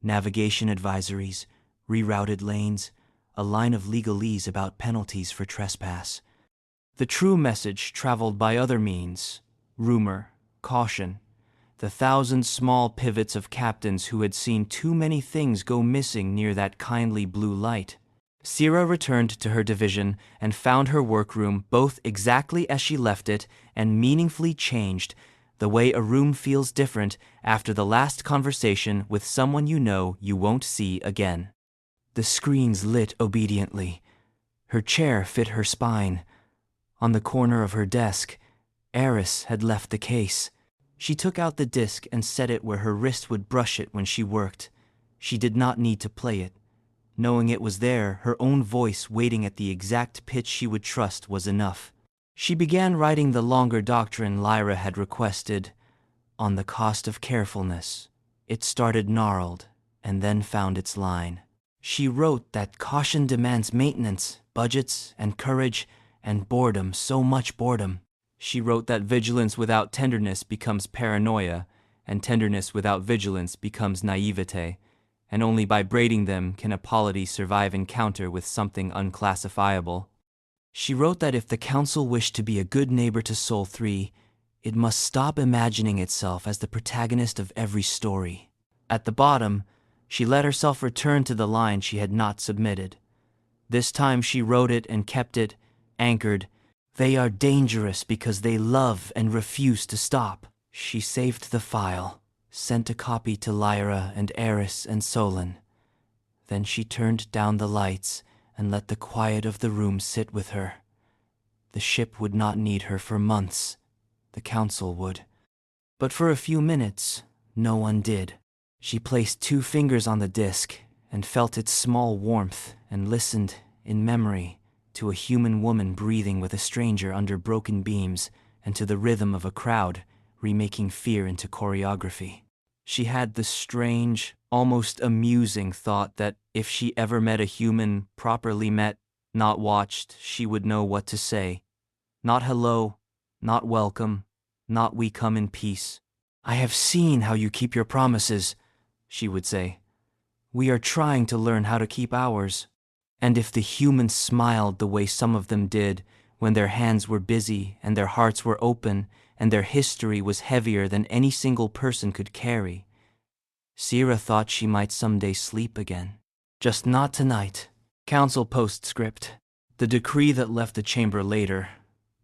Navigation advisories, rerouted lanes, a line of legalese about penalties for trespass. The true message traveled by other means: rumor, caution, the thousand small pivots of captains who had seen too many things go missing near that kindly blue light. Sira returned to her division and found her workroom both exactly as she left it and meaningfully changed, the way a room feels different after the last conversation with someone you know you won't see again. The screens lit obediently. Her chair fit her spine. On the corner of her desk, Eris had left the case. She took out the disc and set it where her wrist would brush it when she worked. She did not need to play it. Knowing it was there, her own voice waiting at the exact pitch she would trust was enough. She began writing the longer doctrine Lyra had requested, on the cost of carefulness. It started gnarled, and then found its line. She wrote that caution demands maintenance, budgets, and courage, and boredom, so much boredom. She wrote that vigilance without tenderness becomes paranoia, and tenderness without vigilance becomes naivete, and only by braiding them can a polity survive encounter with something unclassifiable. She wrote that if the Council wished to be a good neighbor to Sol 3, it must stop imagining itself as the protagonist of every story. At the bottom, she let herself return to the line she had not submitted. This time she wrote it and kept it, anchored, They are dangerous because they love and refuse to stop. She saved the file, sent a copy to Lyra and Eris and Solon. Then she turned down the lights and let the quiet of the room sit with her. The ship would not need her for months. The council would. But for a few minutes, no one did. She placed 2 fingers on the disk and felt its small warmth and listened, in memory, to a human woman breathing with a stranger under broken beams and to the rhythm of a crowd remaking fear into choreography. She had the strange, almost amusing thought that if she ever met a human, properly met, not watched, she would know what to say. Not hello, not welcome, not we come in peace. I have seen how you keep your promises, she would say. We are trying to learn how to keep ours. And if the humans smiled the way some of them did, when their hands were busy and their hearts were open and their history was heavier than any single person could carry, Sira thought she might someday sleep again. Just not tonight. Council postscript. The decree that left the chamber later,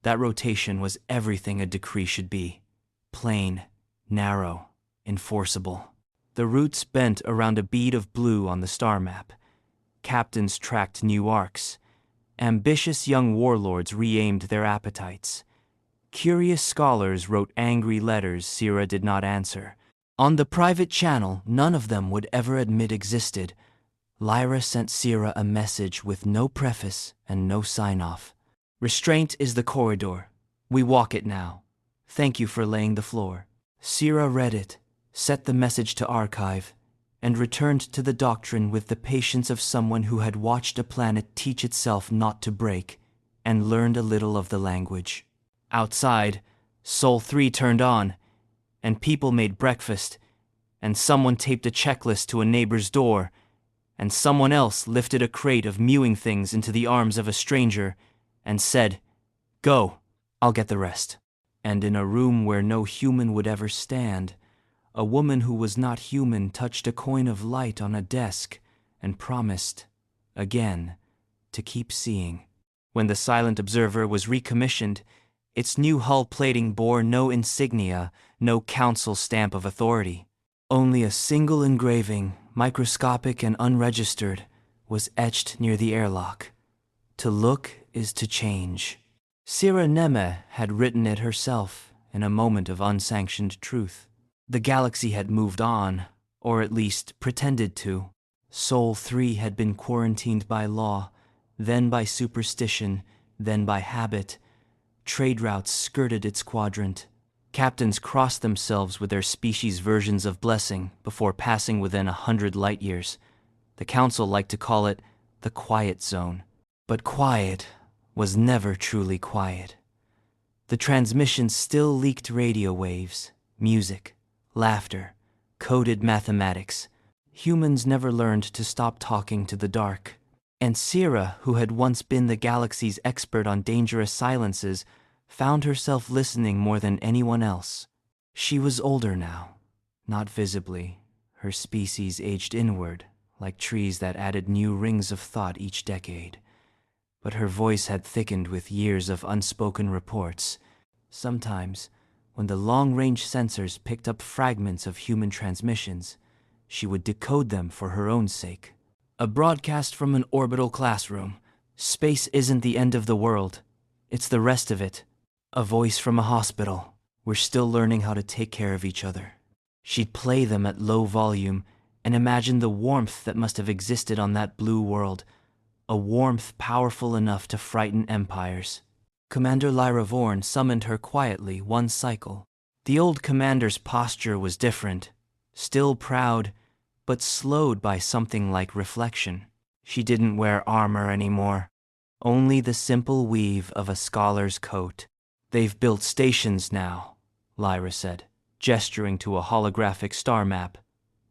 that rotation was everything a decree should be. Plain, narrow, enforceable. The routes bent around a bead of blue on the star map. Captains tracked new arcs. Ambitious young warlords re-aimed their appetites. Curious scholars wrote angry letters Sira did not answer. On the private channel none of them would ever admit existed, Lyra sent Sira a message with no preface and no sign-off. Restraint is the corridor. We walk it now. Thank you for laying the floor. Sira read it, set the message to archive, and returned to the doctrine with the patience of someone who had watched a planet teach itself not to break, and learned a little of the language. Outside, Sol 3 turned on, and people made breakfast, and someone taped a checklist to a neighbor's door, and someone else lifted a crate of mewing things into the arms of a stranger, and said, "Go, I'll get the rest." And in a room where no human would ever stand, a woman who was not human touched a coin of light on a desk and promised, again, to keep seeing. When the silent observer was recommissioned, its new hull plating bore no insignia, no council stamp of authority. Only a single engraving, microscopic and unregistered, was etched near the airlock. To look is to change. Sira Nemeh had written it herself in a moment of unsanctioned truth. The galaxy had moved on, or at least pretended to. Sol 3 had been quarantined by law, then by superstition, then by habit. Trade routes skirted its quadrant. Captains crossed themselves with their species' versions of blessing before passing within 100 light years. The council liked to call it the quiet zone. But quiet was never truly quiet. The transmissions still leaked radio waves, music, laughter, coded mathematics. Humans never learned to stop talking to the dark. And Sira, who had once been the galaxy's expert on dangerous silences, found herself listening more than anyone else. She was older now, not visibly. Her species aged inward, like trees that added new rings of thought each decade. But her voice had thickened with years of unspoken reports. Sometimes, when the long-range sensors picked up fragments of human transmissions, she would decode them for her own sake. A broadcast from an orbital classroom. Space isn't the end of the world. It's the rest of it. A voice from a hospital. We're still learning how to take care of each other. She'd play them at low volume and imagine the warmth that must have existed on that blue world. A warmth powerful enough to frighten empires. Commander Lyra Vorn summoned her quietly one cycle. The old commander's posture was different, still proud, but slowed by something like reflection. She didn't wear armor anymore, only the simple weave of a scholar's coat. They've built stations now, Lyra said, gesturing to a holographic star map.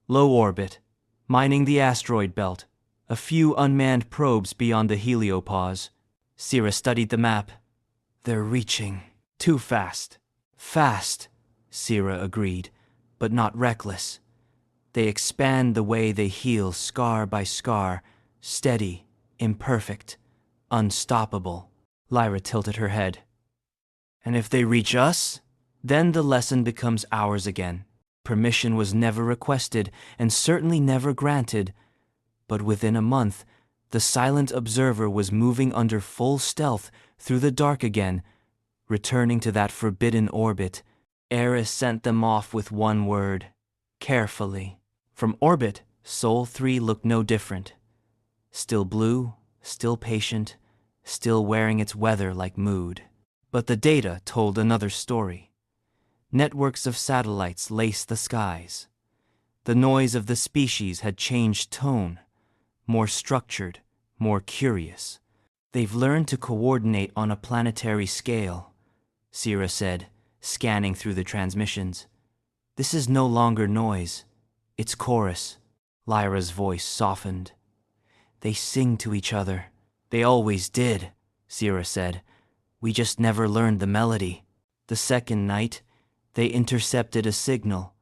Low orbit, mining the asteroid belt, a few unmanned probes beyond the heliopause. Sira studied the map. They're reaching. Too fast. Fast, Sira agreed, but not reckless. They expand the way they heal scar by scar, steady, imperfect, unstoppable. Lyra tilted her head. And if they reach us? Then the lesson becomes ours again. Permission was never requested and certainly never granted. But within a month, the silent observer was moving under full stealth through the dark again, returning to that forbidden orbit. Eris sent them off with one word: carefully. From orbit, Sol 3 looked no different. Still blue, still patient, still wearing its weather-like mood. But the data told another story. Networks of satellites laced the skies. The noise of the species had changed tone, more structured, more curious. They've learned to coordinate on a planetary scale, Sira said, scanning through the transmissions. This is no longer noise, it's chorus. Lyra's voice softened. They sing to each other. They always did, Sira said. We just never learned the melody. The second night, they intercepted a signal,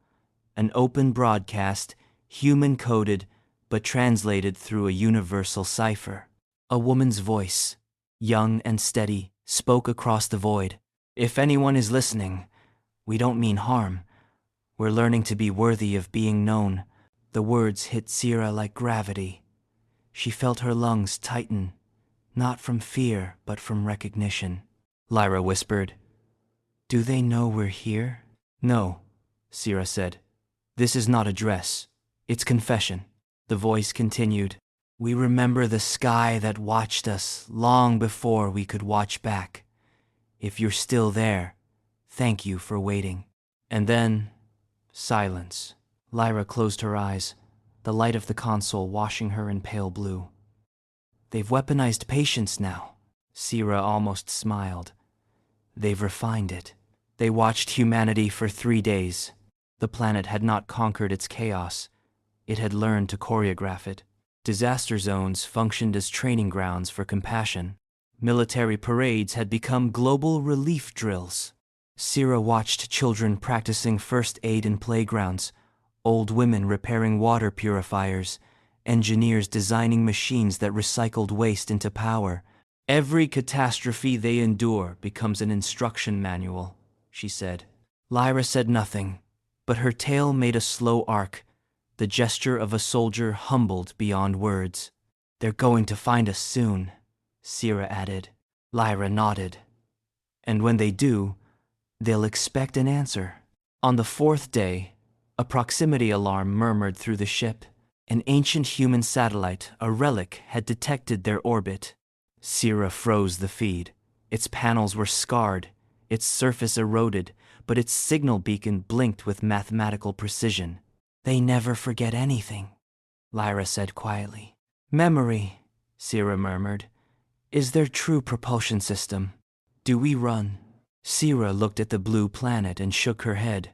an open broadcast, human-coded, but translated through a universal cipher. A woman's voice, young and steady, spoke across the void. If anyone is listening, we don't mean harm. We're learning to be worthy of being known. The words hit Sira like gravity. She felt her lungs tighten, not from fear, but from recognition. Lyra whispered, "Do they know we're here?" "No," Sira said. "This is not address. It's confession." The voice continued, "We remember the sky that watched us long before we could watch back. If you're still there, thank you for waiting." And then, silence. Lyra closed her eyes, the light of the console washing her in pale blue. "They've weaponized patience now." Sira almost smiled. "They've refined it." They watched humanity for 3 days. The planet had not conquered its chaos. It had learned to choreograph it. Disaster zones functioned as training grounds for compassion. Military parades had become global relief drills. Sira watched children practicing first aid in playgrounds, old women repairing water purifiers, engineers designing machines that recycled waste into power. "Every catastrophe they endure becomes an instruction manual," she said. Lyra said nothing, but her tale made a slow arc, the gesture of a soldier humbled beyond words. "They're going to find us soon," Sira added. Lyra nodded. "And when they do, they'll expect an answer." On the 4th day, a proximity alarm murmured through the ship. An ancient human satellite, a relic, had detected their orbit. Sira froze the feed. Its panels were scarred, its surface eroded, but its signal beacon blinked with mathematical precision. "They never forget anything," Lyra said quietly. "Memory," Sira murmured, "is their true propulsion system. Do we run?" Sira looked at the blue planet and shook her head.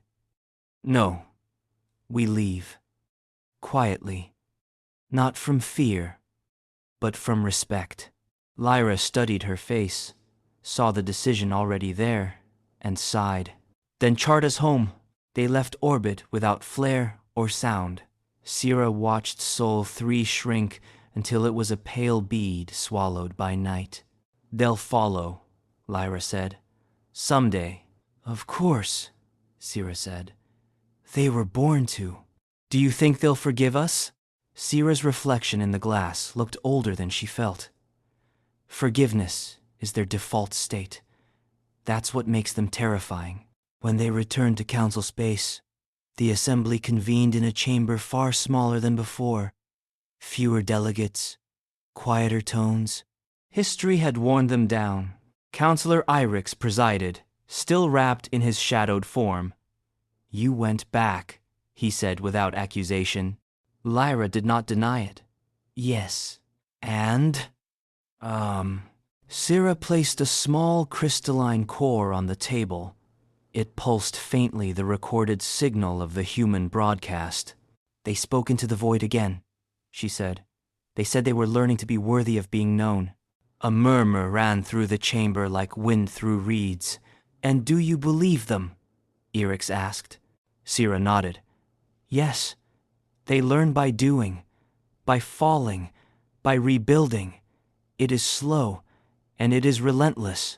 "No, we leave. Quietly. Not from fear, but from respect." Lyra studied her face, saw the decision already there, and sighed. "Then chart us home." They left orbit without flare or sound. Sira watched Sol 3 shrink until it was a pale bead swallowed by night. "They'll follow," Lyra said. "Someday." "Of course," Sira said. "They were born to." "Do you think they'll forgive us?" Sira's reflection in the glass looked older than she felt. "Forgiveness is their default state. That's what makes them terrifying." When they returned to Council space, the assembly convened in a chamber far smaller than before. Fewer delegates, quieter tones. History had worn them down. Councillor Irix presided, still wrapped in his shadowed form. "You went back," he said without accusation. Lyra did not deny it. "Yes. And?" Sira placed a small crystalline core on the table. It pulsed faintly the recorded signal of the human broadcast. "They spoke into the void again," she said. "They said they were learning to be worthy of being known." A murmur ran through the chamber like wind through reeds. "And do you believe them?" Irix asked. Sira nodded. "Yes. They learn by doing, by falling, by rebuilding. It is slow, and it is relentless."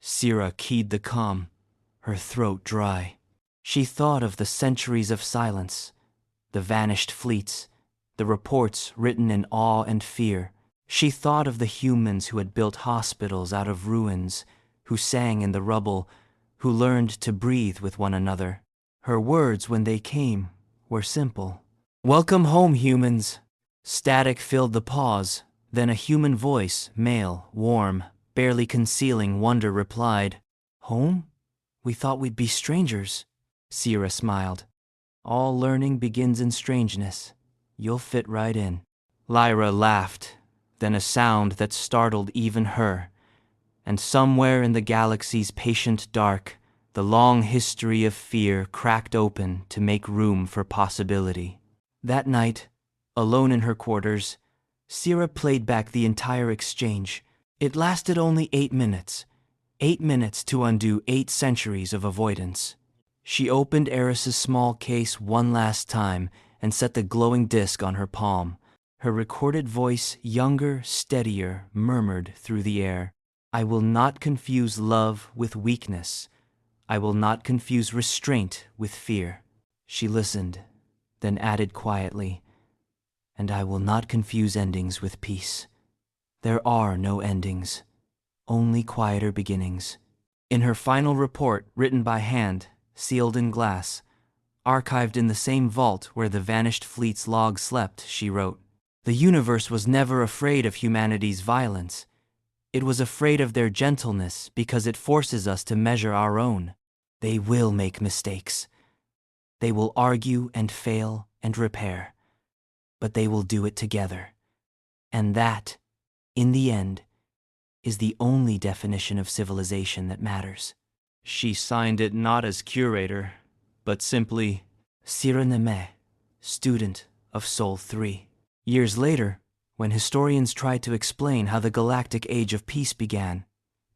Sira keyed the calm, her throat dry. She thought of the centuries of silence, the vanished fleets, the reports written in awe and fear. She thought of the humans who had built hospitals out of ruins, who sang in the rubble, who learned to breathe with one another. Her words, when they came, were simple. "Welcome home, humans." Static filled the pause, then a human voice, male, warm, barely concealing wonder, replied, "Home? We thought we'd be strangers." Sira smiled. "All learning begins in strangeness. You'll fit right in." Lyra laughed, then a sound that startled even her. And somewhere in the galaxy's patient dark, the long history of fear cracked open to make room for possibility. That night, alone in her quarters, Sira played back the entire exchange. It lasted only 8 minutes. 8 minutes to undo 8 centuries of avoidance. She opened Eris's small case one last time and set the glowing disc on her palm. Her recorded voice, younger, steadier, murmured through the air, "I will not confuse love with weakness. I will not confuse restraint with fear." She listened, then added quietly, "And I will not confuse endings with peace. There are no endings, only quieter beginnings." In her final report, written by hand, sealed in glass, archived in the same vault where the vanished fleet's log slept, she wrote, "The universe was never afraid of humanity's violence. It was afraid of their gentleness because it forces us to measure our own. They will make mistakes. They will argue and fail and repair. But they will do it together. And that, in the end, is the only definition of civilization that matters." She signed it not as curator, but simply Sira Nemeh, student of Sol 3. Years later, when historians tried to explain how the galactic age of peace began,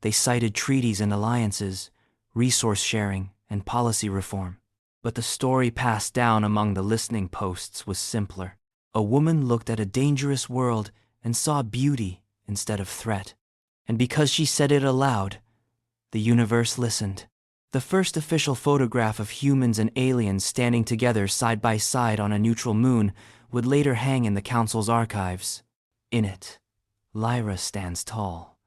they cited treaties and alliances, resource sharing, and policy reform. But the story passed down among the listening posts was simpler. A woman looked at a dangerous world and saw beauty instead of threat. And because she said it aloud, the universe listened. The first official photograph of humans and aliens standing together side by side on a neutral moon would later hang in the Council's archives. In it, Lyra stands tall,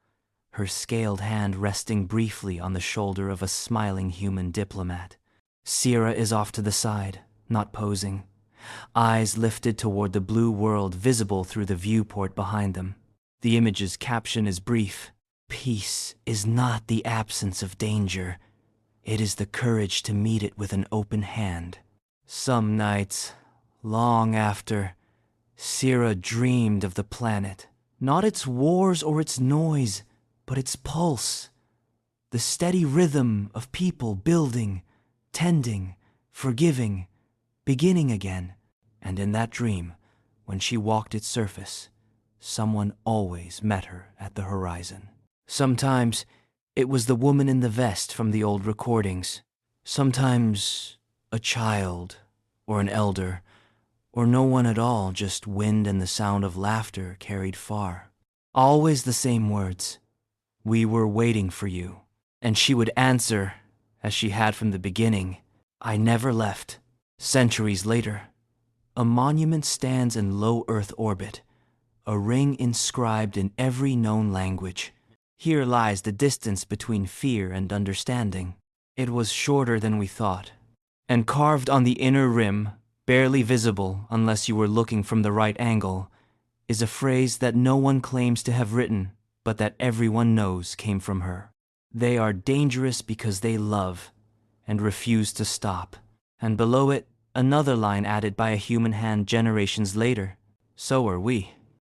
her scaled hand resting briefly on the shoulder of a smiling human diplomat. Sira is off to the side, not posing, eyes lifted toward the blue world visible through the viewport behind them. The image's caption is brief. "Peace is not the absence of danger. It is the courage to meet it with an open hand." Some nights, long after, Sira dreamed of the planet. Not its wars or its noise, but its pulse. The steady rhythm of people building, tending, forgiving, beginning again. And in that dream, when she walked its surface, someone always met her at the horizon. Sometimes it was the woman in the vest from the old recordings. Sometimes a child or an elder, or no one at all, just wind and the sound of laughter carried far. Always the same words, "We were waiting for you." And she would answer, as she had from the beginning, "I never left." Centuries later, a monument stands in low Earth orbit, a ring inscribed in every known language. Here lies the distance between fear and understanding. It was shorter than we thought. And carved on the inner rim, barely visible unless you were looking from the right angle, is a phrase that no one claims to have written, but that everyone knows came from her. "They are dangerous because they love and refuse to stop." And below it, another line added by a human hand generations later, "So are we."